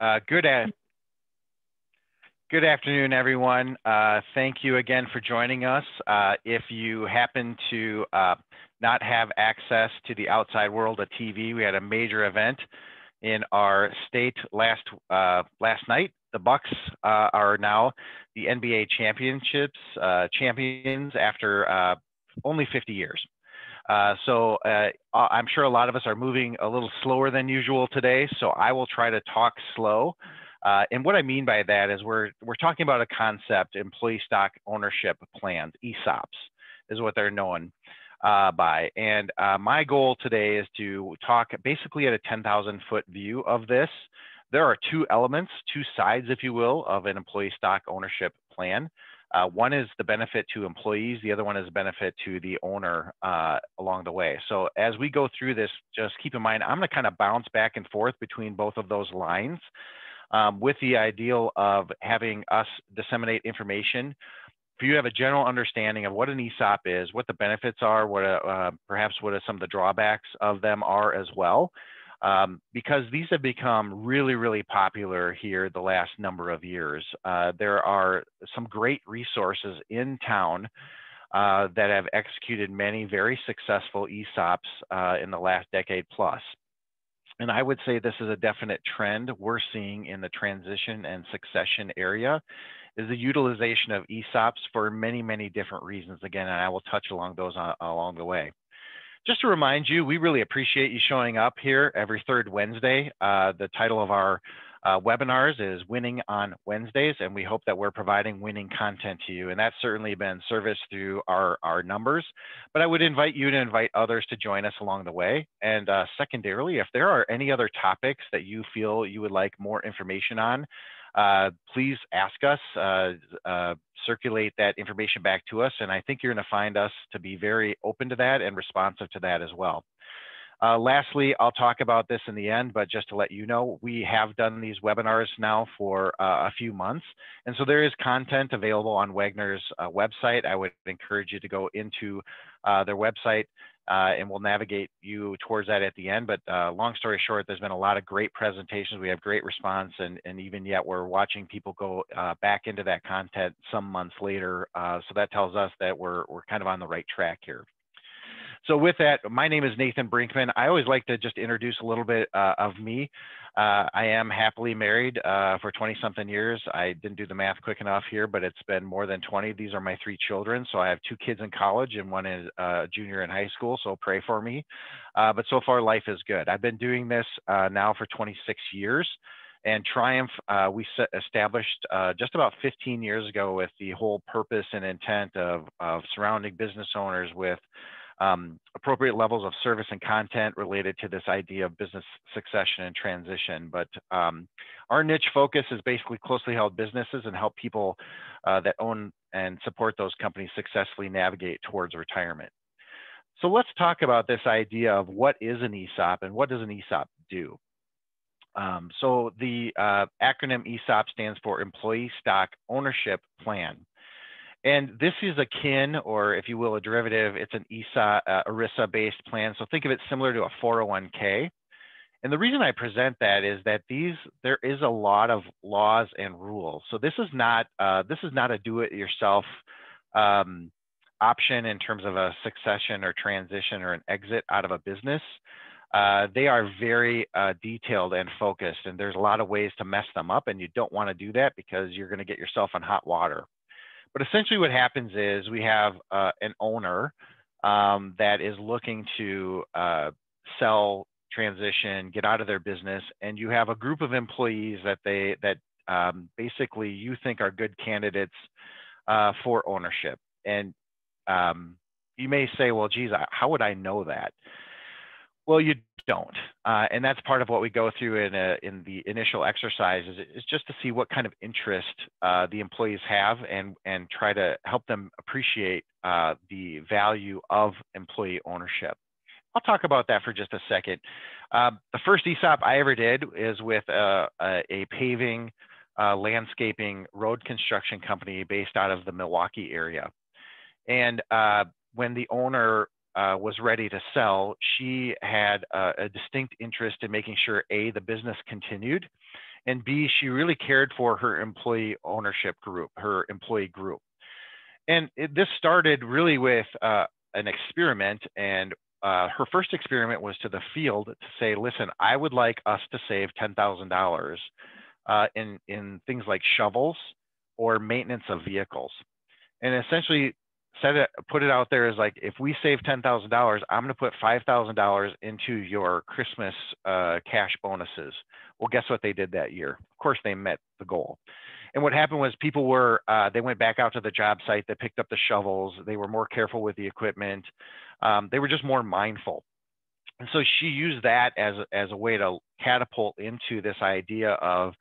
Good good afternoon, everyone. Thank you again for joining us. If you happen to not have access to the outside world of TV, we had a major event in our state last night. The Bucks are now the NBA championships champions after only 50 years. I'm sure a lot of us are moving a little slower than usual today, so I will try to talk slow. And what I mean by that is we're talking about a concept, employee stock ownership plans, ESOPs is what they're known by. And my goal today is to talk basically at a 10,000 foot view of this. There are two elements, two sides, if you will, of an employee stock ownership plan. One is the benefit to employees. The other one is the benefit to the owner along the way. So as we go through this, just keep in mind, I'm going to kind of bounce back and forth between both of those lines with the ideal of having us disseminate information for you to have a general understanding of what an ESOP is, what the benefits are, perhaps what are some of the drawbacks of them are as well. Because these have become really, really popular here the last number of years. There are some great resources in town that have executed many very successful ESOPs in the last decade plus. And I would say this is a definite trend we're seeing in the transition and succession area is the utilization of ESOPs for many, many different reasons. Again, and I will touch along those along the way. Just to remind you, we really appreciate you showing up here every third Wednesday. The title of our webinars is Winning on Wednesdays, and we hope that we're providing winning content to you. And that's certainly been serviced through our numbers. But I would invite you to invite others to join us along the way. And secondarily, if there are any other topics that you feel you would like more information on, please ask us, circulate that information back to us. And I think you're going to find us to be very open to that and responsive to that as well. Lastly, I'll talk about this in the end, but just to let you know, we have done these webinars now for a few months. And so there is content available on Wagner's website. I would encourage you to go into their website and we'll navigate you towards that at the end. But long story short, there's been a lot of great presentations. We have great response, and even yet we're watching people go back into that content some months later. So that tells us that we're kind of on the right track here. So with that, my name is Nathan Brinkman. I always like to just introduce a little bit of me. I am happily married for 20-something years. I didn't do the math quick enough here, but it's been more than 20. These are my 3 children. So I have 2 kids in college and one is a junior in high school, so pray for me. But so far, life is good. I've been doing this now for 26 years. And Triumph, we established just about 15 years ago with the whole purpose and intent of surrounding business owners with appropriate levels of service and content related to this idea of business succession and transition. But our niche focus is basically closely held businesses and help people that own and support those companies successfully navigate towards retirement. So let's talk about this idea of what is an ESOP and what does an ESOP do? So the acronym ESOP stands for Employee Stock Ownership Plan. And this is akin, or if you will, a derivative. It's an ERISA-based plan. So think of it similar to a 401k. And the reason I present that is that there is a lot of laws and rules. So this is not a do-it-yourself option in terms of a succession or transition or an exit out of a business. They are very detailed and focused, and there's a lot of ways to mess them up, and you don't want to do that because you're going to get yourself in hot water. But essentially what happens is we have an owner that is looking to sell, transition, get out of their business, and you have a group of employees that basically you think are good candidates for ownership. And you may say, well, geez, how would I know that? Well, you don't. And that's part of what we go through in the initial exercise is just to see what kind of interest the employees have and try to help them appreciate the value of employee ownership. I'll talk about that for just a second. The first ESOP I ever did is with a paving, landscaping, road construction company based out of the Milwaukee area. And when the owner was ready to sell, she had a distinct interest in making sure, A, the business continued, and B, she really cared for her employee ownership group, her employee group. And this started really with an experiment, and her first experiment was to the field to say, listen, I would like us to save $10,000 in things like shovels or maintenance of vehicles. And essentially put it out there as like, if we save $10,000, I'm going to put $5,000 into your Christmas cash bonuses. Well, guess what they did that year? Of course, they met the goal. And what happened was people were, they went back out to the job site, they picked up the shovels, they were more careful with the equipment, they were just more mindful. And so she used that as a way to catapult into this idea of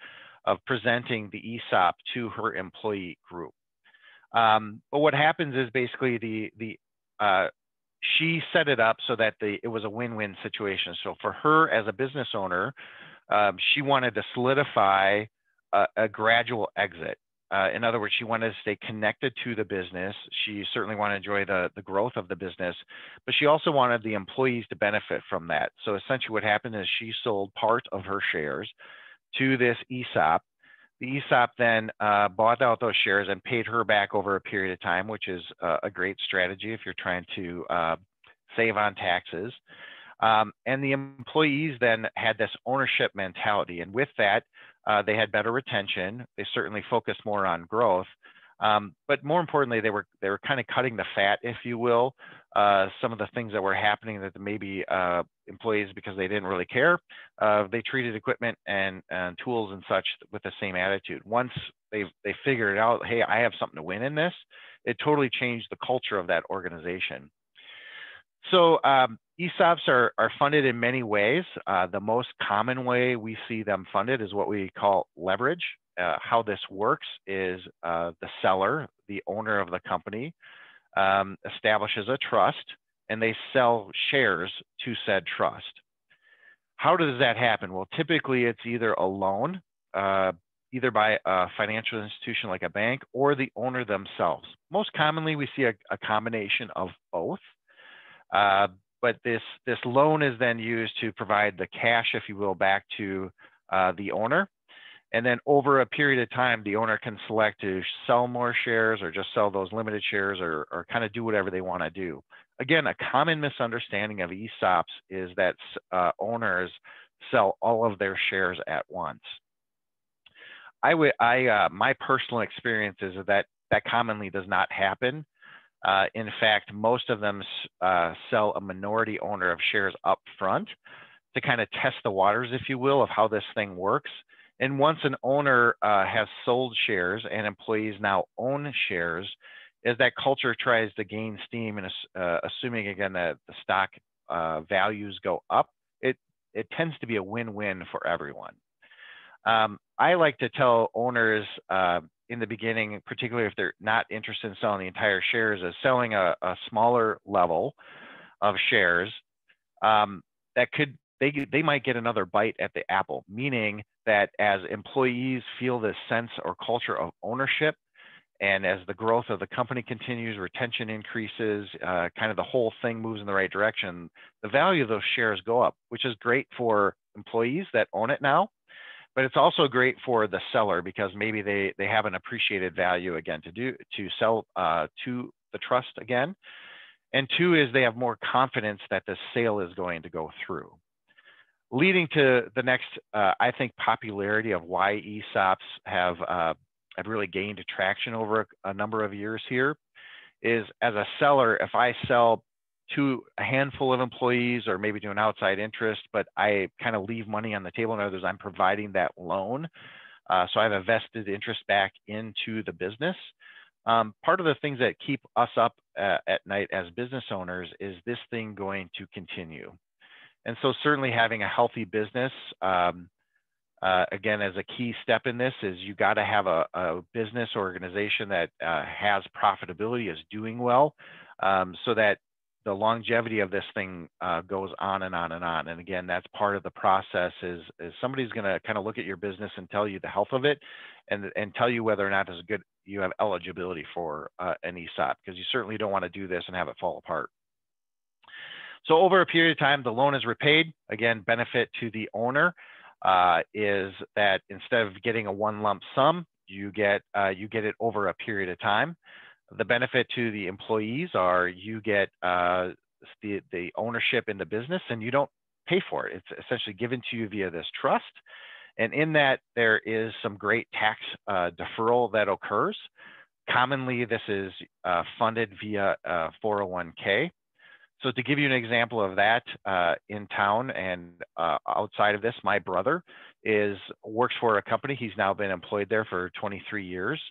presenting the ESOP to her employee group. But what happens is basically she set it up so that it was a win-win situation. So for her as a business owner, she wanted to solidify a gradual exit. In other words, she wanted to stay connected to the business. She certainly wanted to enjoy the growth of the business, but she also wanted the employees to benefit from that. So essentially what happened is she sold part of her shares to this ESOP. The ESOP then bought out those shares and paid her back over a period of time, which is a great strategy if you're trying to save on taxes. And the employees then had this ownership mentality. And with that, they had better retention. They certainly focused more on growth. But more importantly, they were kind of cutting the fat, if you will. Some of the things that were happening that maybe employees, because they didn't really care, they treated equipment and tools and such with the same attitude. Once they figured out, hey, I have something to win in this, it totally changed the culture of that organization. So ESOPs are funded in many ways. The most common way we see them funded is what we call leverage. How this works is the seller, the owner of the company, establishes a trust, and they sell shares to said trust. How does that happen? Well, typically it's either a loan, either by a financial institution like a bank, or the owner themselves. Most commonly, we see a combination of both. But this loan is then used to provide the cash, if you will, back to the owner. And then over a period of time, the owner can select to sell more shares or just sell those limited shares or kind of do whatever they want to do. Again, a common misunderstanding of ESOPs is that owners sell all of their shares at once. My personal experience is that commonly does not happen. In fact, most of them sell a minority owner of shares up front to kind of test the waters, if you will, of how this thing works. And once an owner has sold shares and employees now own shares, as that culture tries to gain steam and assuming, again, that the stock values go up, it tends to be a win-win for everyone. I like to tell owners in the beginning, particularly if they're not interested in selling the entire shares, is selling a smaller level of shares that they might get another bite at the apple, meaning that as employees feel this sense or culture of ownership, and as the growth of the company continues, retention increases, kind of the whole thing moves in the right direction, the value of those shares go up, which is great for employees that own it now. But it's also great for the seller because maybe they have an appreciated value again to sell to the trust again. And two is they have more confidence that the sale is going to go through. Leading to the next, I think, popularity of why ESOPs have really gained traction over a number of years here is, as a seller, if I sell to a handful of employees or maybe to an outside interest, but I kind of leave money on the table. In other words, I'm providing that loan. So I have a vested interest back into the business. Part of the things that keep us up at night as business owners is this thing going to continue. And so certainly having a healthy business, again, as a key step in this is you got to have a business organization that has profitability, is doing well, so that the longevity of this thing goes on and on and on. And again, that's part of the process is somebody's going to kind of look at your business and tell you the health of it and tell you whether or not it's good, you have eligibility for an ESOP, because you certainly don't want to do this and have it fall apart. So over a period of time, the loan is repaid, again, benefit to the owner. is that instead of getting a one lump sum, you get it over a period of time. The benefit to the employees are you get the ownership in the business, and you don't pay for it. It's essentially given to you via this trust. And in that, there is some great tax deferral that occurs. Commonly, this is funded via 401k. So to give you an example of that in town and outside of this, my brother works for a company. He's now been employed there for 23 years.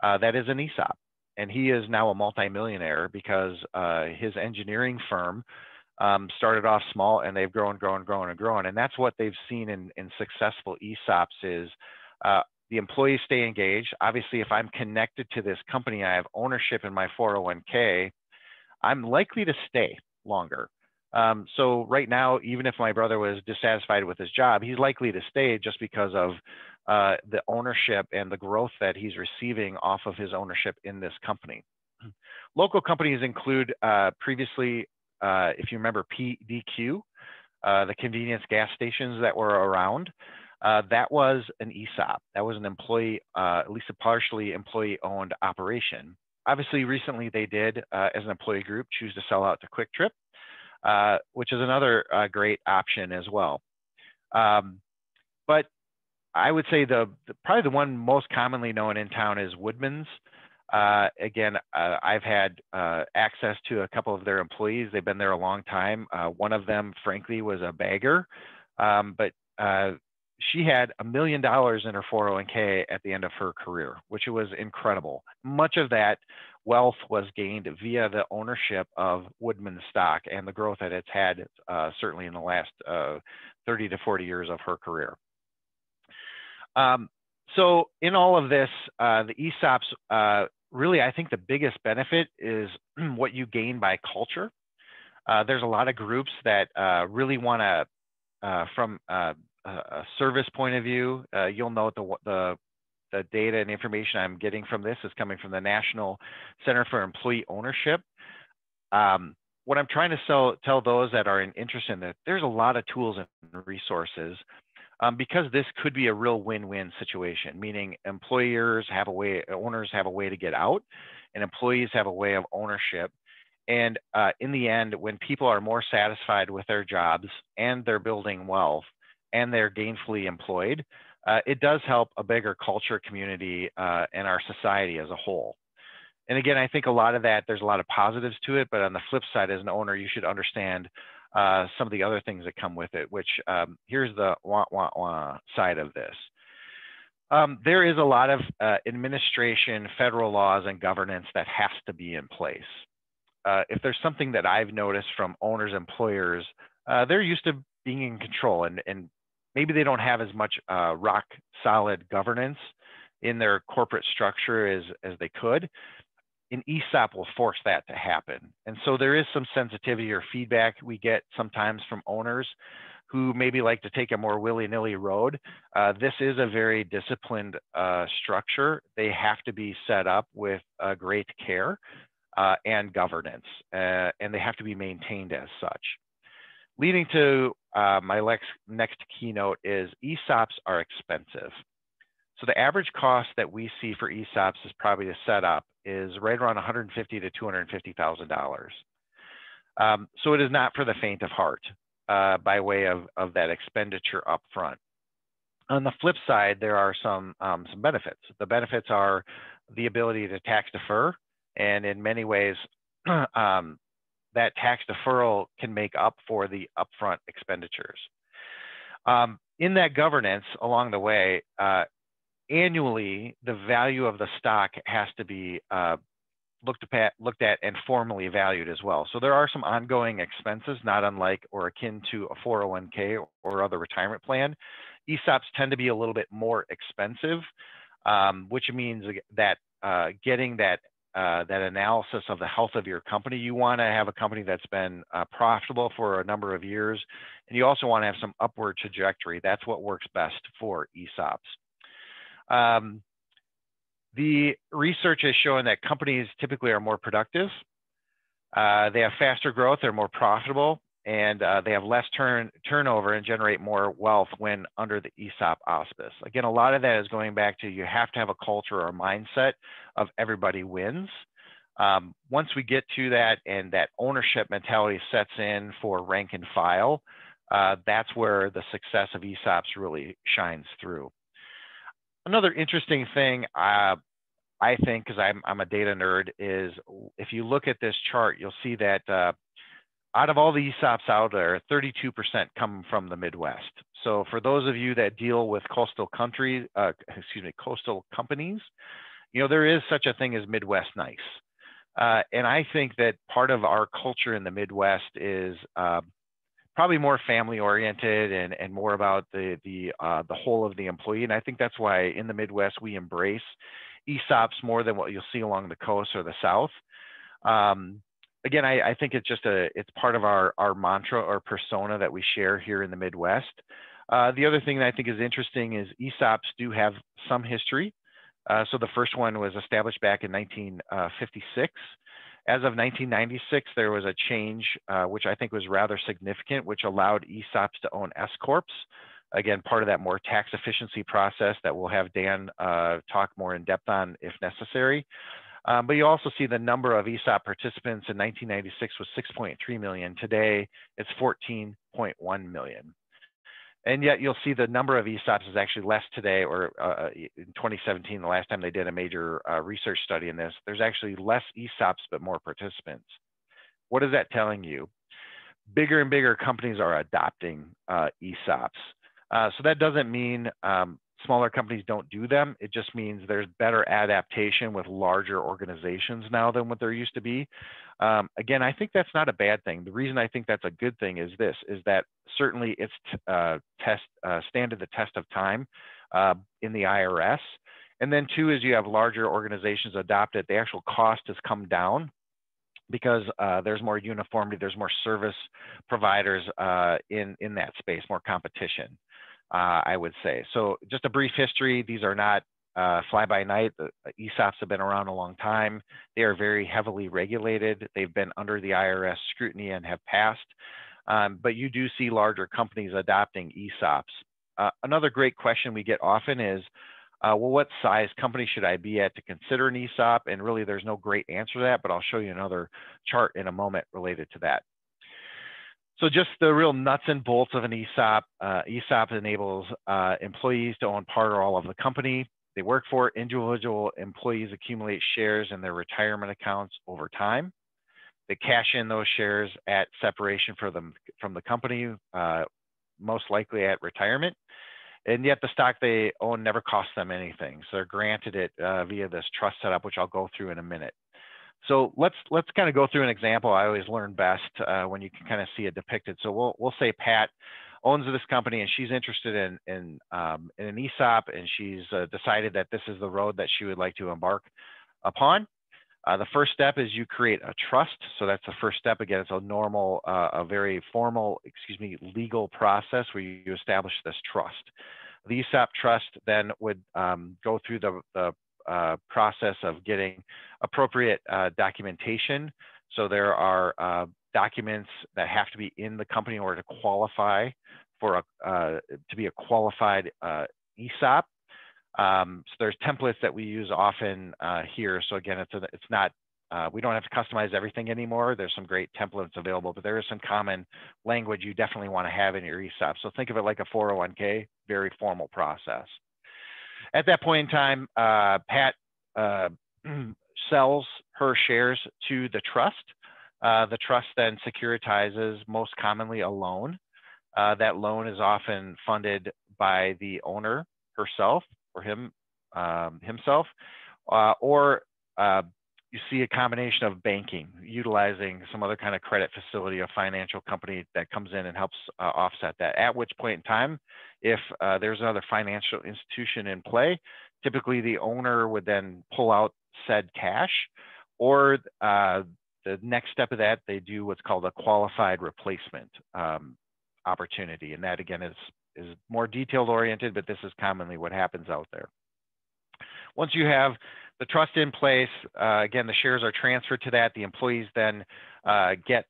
That is an ESOP. And he is now a multimillionaire because his engineering firm started off small, and they've grown. And that's what they've seen in successful ESOPs is the employees stay engaged. Obviously, if I'm connected to this company, I have ownership in my 401k, I'm likely to stay longer. So right now, even if my brother was dissatisfied with his job, he's likely to stay just because of the ownership and the growth that he's receiving off of his ownership in this company. Local companies include previously, if you remember PDQ, the convenience gas stations that were around, that was an ESOP. That was an employee, at least a partially employee-owned operation. Obviously, recently they did, as an employee group, choose to sell out to Quick Trip, which is another great option as well. But I would say probably the one most commonly known in town is Woodman's. Again, I've had access to a couple of their employees. They've been there a long time. One of them, frankly, was a bagger, but she had $1 million in her 401k at the end of her career, which was incredible. Much of that wealth was gained via the ownership of Woodman stock and the growth that it's had certainly in the last 30 to 40 years of her career. So in all of this, the ESOPs, really, I think the biggest benefit is what you gain by culture. There's a lot of groups that really want to, from a service point of view, you'll note the data and information I'm getting from this is coming from the National Center for Employee Ownership. What I'm trying to tell those that are interested in that, there's a lot of tools and resources because this could be a real win-win situation, meaning owners have a way to get out, and employees have a way of ownership. And in the end, when people are more satisfied with their jobs and they're building wealth and they're gainfully employed, it does help a bigger culture, community, and our society as a whole. And again, I think a lot of that, there's a lot of positives to it, but on the flip side, as an owner, you should understand some of the other things that come with it, which here's the wah side of this. There is a lot of administration, federal laws, and governance that has to be in place. If there's something that I've noticed from owners, employers, they're used to being in control, and maybe they don't have as much rock solid governance in their corporate structure as they could. An ESOP will force that to happen. And so there is some sensitivity or feedback we get sometimes from owners who maybe like to take a more willy-nilly road. This is a very disciplined structure. They have to be set up with great care and governance, and they have to be maintained as such. Leading to my next keynote is ESOPs are expensive. So the average cost that we see for ESOPs is probably to set up is right around $150,000 to $250,000. So it is not for the faint of heart by way of that expenditure up front. On the flip side, there are some benefits. The benefits are the ability to tax defer, and in many ways, that tax deferral can make up for the upfront expenditures. In that governance along the way, annually, the value of the stock has to be looked at and formally valued as well. So there are some ongoing expenses, not unlike or akin to a 401k or other retirement plan. ESOPs tend to be a little bit more expensive, which means that getting that analysis of the health of your company, you want to have a company that's been profitable for a number of years, and you also want to have some upward trajectory. That's what works best for ESOPs. The research has shown that companies typically are more productive, they have faster growth, they're more profitable, and they have less turnover and generate more wealth when under the ESOP auspice. Again, a lot of that is going back to you have to have a culture or a mindset of everybody wins. Once we get to that and that ownership mentality sets in for rank and file, that's where the success of ESOPs really shines through. Another interesting thing I think, because I'm a data nerd, is if you look at this chart, you'll see that out of all the ESOPs out there, 32% come from the Midwest. So for those of you that deal with coastal companies, you know, there is such a thing as Midwest nice. And I think that part of our culture in the Midwest is probably more family oriented and more about the whole of the employee. And I think that's why in the Midwest, we embrace ESOPs more than what you'll see along the coast or the South. Again, I think it's just it's part of our mantra or persona that we share here in the Midwest. The other thing that I think is interesting is ESOPs do have some history. So the first one was established back in 1956. As of 1996, there was a change, which I think was rather significant, which allowed ESOPs to own S Corps. Again, part of that more tax efficiency process that we'll have Dan talk more in depth on if necessary. But you also see the number of ESOP participants in 1996 was 6.3 million. Today, it's 14.1 million. And yet you'll see the number of ESOPs is actually less today, or in 2017, the last time they did a major research study in this, there's actually less ESOPs, but more participants. What is that telling you? Bigger and bigger companies are adopting ESOPs. So that doesn't mean smaller companies don't do them. It just means there's better adaptation with larger organizations now than what there used to be. Again, I think that's not a bad thing. The reason I think that's a good thing is that certainly it's standed the test of time in the IRS. And then two is you have larger organizations adopt it. The actual cost has come down because there's more uniformity, there's more service providers in that space, more competition. I would say. So just a brief history, these are not fly by night. The ESOPs have been around a long time. They are very heavily regulated. They've been under the IRS scrutiny and have passed. But you do see larger companies adopting ESOPs. Another great question we get often is, well, what size company should I be at to consider an ESOP? And really there's no great answer to that, but I'll show you another chart in a moment related to that. So just the real nuts and bolts of an ESOP. ESOP enables employees to own part or all of the company they work for. Individual employees accumulate shares in their retirement accounts over time. They cash in those shares at separation from the company, most likely at retirement. And yet the stock they own never costs them anything. So they're granted it via this trust setup, which I'll go through in a minute. So let's kind of go through an example. I always learn best when you can kind of see it depicted. So we'll say Pat owns this company and she's interested in an ESOP, and she's decided that this is the road that she would like to embark upon. The first step is you create a trust. So that's the first step. Again, it's a normal, a very formal, legal process where you establish this trust. The ESOP trust then would go through the process of getting appropriate documentation. So there are documents that have to be in the company in order to qualify for to be a qualified ESOP. So there's templates that we use often here. So again, it's not we don't have to customize everything anymore. There's some great templates available, but there is some common language you definitely want to have in your ESOP. So think of it like a 401k, very formal process. At that point in time, Pat sells her shares to the trust. The trust then securitizes, most commonly, a loan. That loan is often funded by the owner herself or himself, or you see a combination of banking, utilizing some other kind of credit facility, a financial company that comes in and helps offset that. At which point in time, if there's another financial institution in play, typically the owner would then pull out said cash, or the next step of that, they do what's called a qualified replacement opportunity. And that again is more detailed oriented, but this is commonly what happens out there. Once you have the trust in place, again, the shares are transferred to that. The employees then get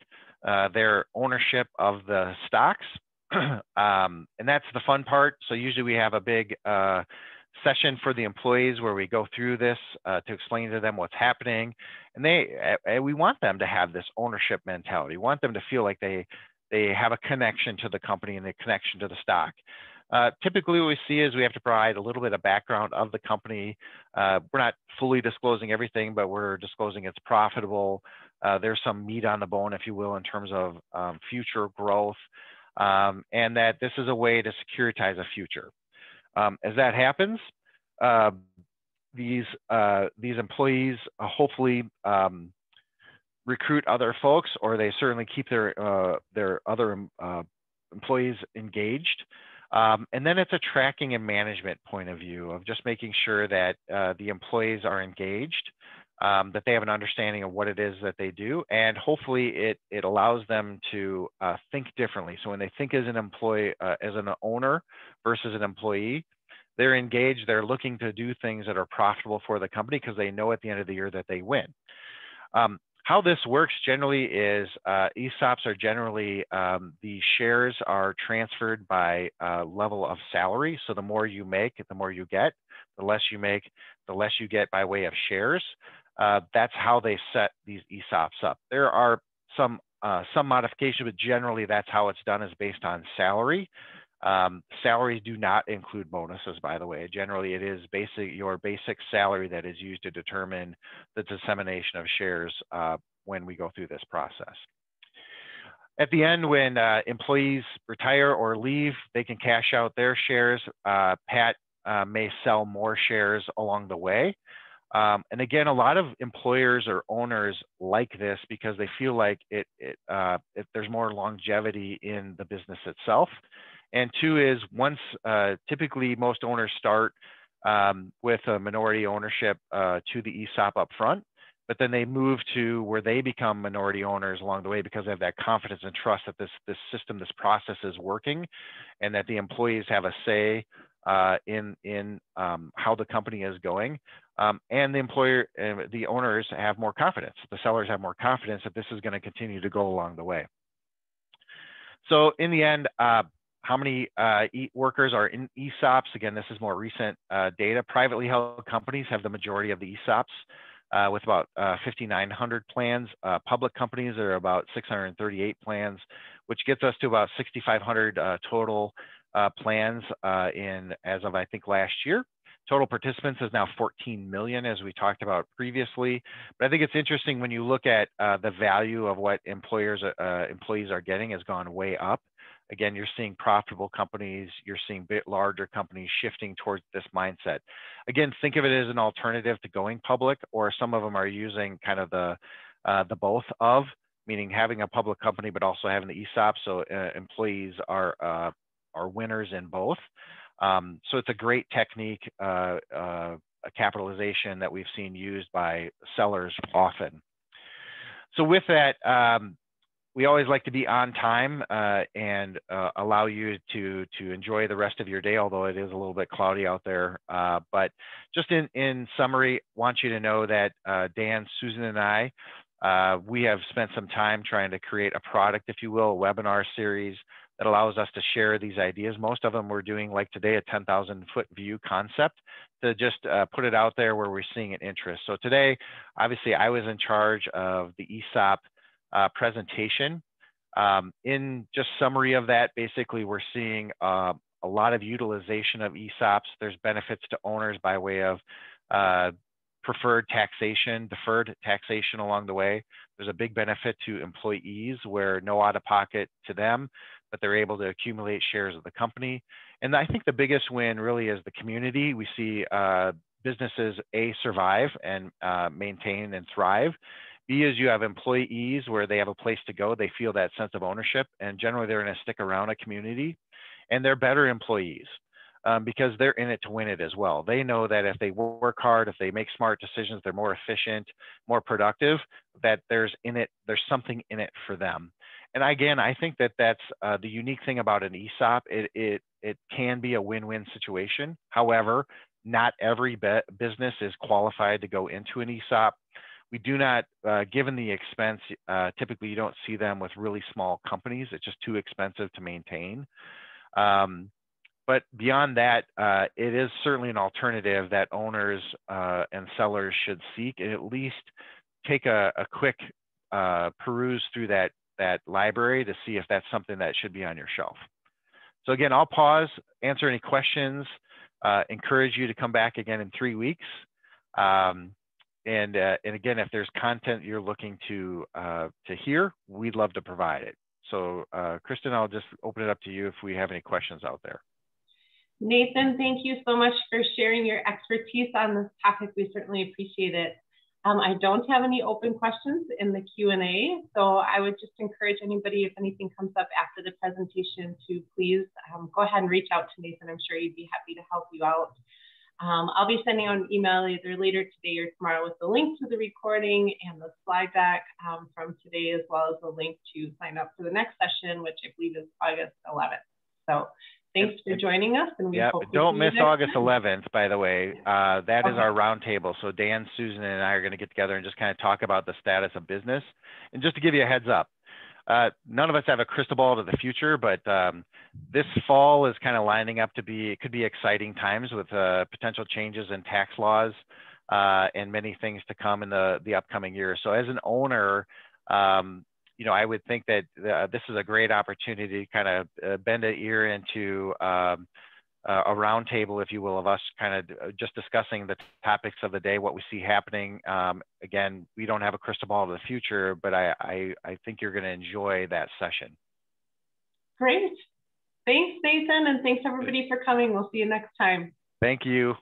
their ownership of the stocks. And that's the fun part. So usually we have a big session for the employees where we go through this to explain to them what's happening. And we want them to have this ownership mentality. We want them to feel like they have a connection to the company and a connection to the stock. Typically what we see is we have to provide a little bit of background of the company. We're not fully disclosing everything, but we're disclosing it's profitable. There's some meat on the bone, if you will, in terms of future growth, and that this is a way to securitize a future. As that happens, these employees hopefully recruit other folks, or they certainly keep their other employees engaged. And then it's a tracking and management point of view of just making sure that the employees are engaged, that they have an understanding of what it is that they do, and hopefully it allows them to think differently. So when they think as an employee, as an owner versus an employee, they're engaged, they're looking to do things that are profitable for the company because they know at the end of the year that they win. How this works generally is ESOPs are generally, the shares are transferred by level of salary. So the more you make, the more you get. The less you make, the less you get by way of shares. That's how they set these ESOPs up. There are some modifications, but generally that's how it's done, is based on salary. Salaries do not include bonuses, by the way. Generally, it is your basic salary that is used to determine the dissemination of shares when we go through this process. At the end, when employees retire or leave, they can cash out their shares. Pat may sell more shares along the way. And again, a lot of employers or owners like this because they feel like there's more longevity in the business itself. And two is typically most owners start with a minority ownership to the ESOP up front, but then they move to where they become minority owners along the way because they have that confidence and trust that this system, this process is working, and that the employees have a say in how the company is going. And the owners have more confidence. The sellers have more confidence that this is going to continue to go along the way. So in the end, how many workers are in ESOPs? Again, this is more recent data. Privately held companies have the majority of the ESOPs with about 5,900 plans. Public companies are about 638 plans, which gets us to about 6,500 total plans as of, I think, last year. Total participants is now 14 million, as we talked about previously. But I think it's interesting when you look at the value of what employees are getting has gone way up. Again, you're seeing profitable companies, you're seeing bit larger companies shifting towards this mindset. Again, think of it as an alternative to going public, or some of them are using kind of the both of, meaning having a public company, but also having the ESOP. So employees are winners in both. So it's a great technique, a capitalization that we've seen used by sellers often. So with that, we always like to be on time and allow you to enjoy the rest of your day, although it is a little bit cloudy out there. But just in summary, want you to know that Dan, Susan, and I, we have spent some time trying to create a product, if you will, a webinar series that allows us to share these ideas. Most of them we're doing, like today, a 10,000-foot view concept to just put it out there where we're seeing an interest. So today, obviously, I was in charge of the ESOP presentation. In just summary of that, basically we're seeing a lot of utilization of ESOPs. There's benefits to owners by way of preferred taxation, deferred taxation along the way. There's a big benefit to employees where no out-of-pocket to them, but they're able to accumulate shares of the company. And I think the biggest win really is the community. We see businesses, A, survive and maintain and thrive. B is you have employees where they have a place to go. They feel that sense of ownership, and generally they're going to stick around a community, and they're better employees because they're in it to win it as well. They know that if they work hard, if they make smart decisions, they're more efficient, more productive, that there's something in it for them. And again, I think that that's the unique thing about an ESOP. It can be a win-win situation. However, not every business is qualified to go into an ESOP. We do not, given the expense, typically you don't see them with really small companies. It's just too expensive to maintain. But beyond that, it is certainly an alternative that owners and sellers should seek, and at least take a quick peruse through that library to see if that's something that should be on your shelf. So again, I'll pause, answer any questions, encourage you to come back again in 3 weeks. And again, if there's content you're looking to hear, we'd love to provide it. So Kristen, I'll just open it up to you if we have any questions out there. Nathan, thank you so much for sharing your expertise on this topic. We certainly appreciate it. I don't have any open questions in the Q&A, so I would just encourage anybody, if anything comes up after the presentation, to please go ahead and reach out to Nathan. I'm sure he'd be happy to help you out. I'll be sending out an email either later today or tomorrow with the link to the recording and the slide deck from today, as well as the link to sign up for the next session, which I believe is August 11th. So thanks for joining us. And we hope don't miss August 11th, by the way. That is our roundtable. So Dan, Susan, and I are going to get together and just kind of talk about the status of business. And just to give you a heads up, none of us have a crystal ball to the future, but this fall is kind of lining up to be, it could be exciting times with potential changes in tax laws and many things to come in the upcoming year. So as an owner, you know, I would think that this is a great opportunity to kind of bend an ear into a roundtable, if you will, of us kind of just discussing the topics of the day, what we see happening. Again, we don't have a crystal ball to the future, but I think you're going to enjoy that session. Great. Thanks, Nathan, and thanks everybody for coming. We'll see you next time. Thank you.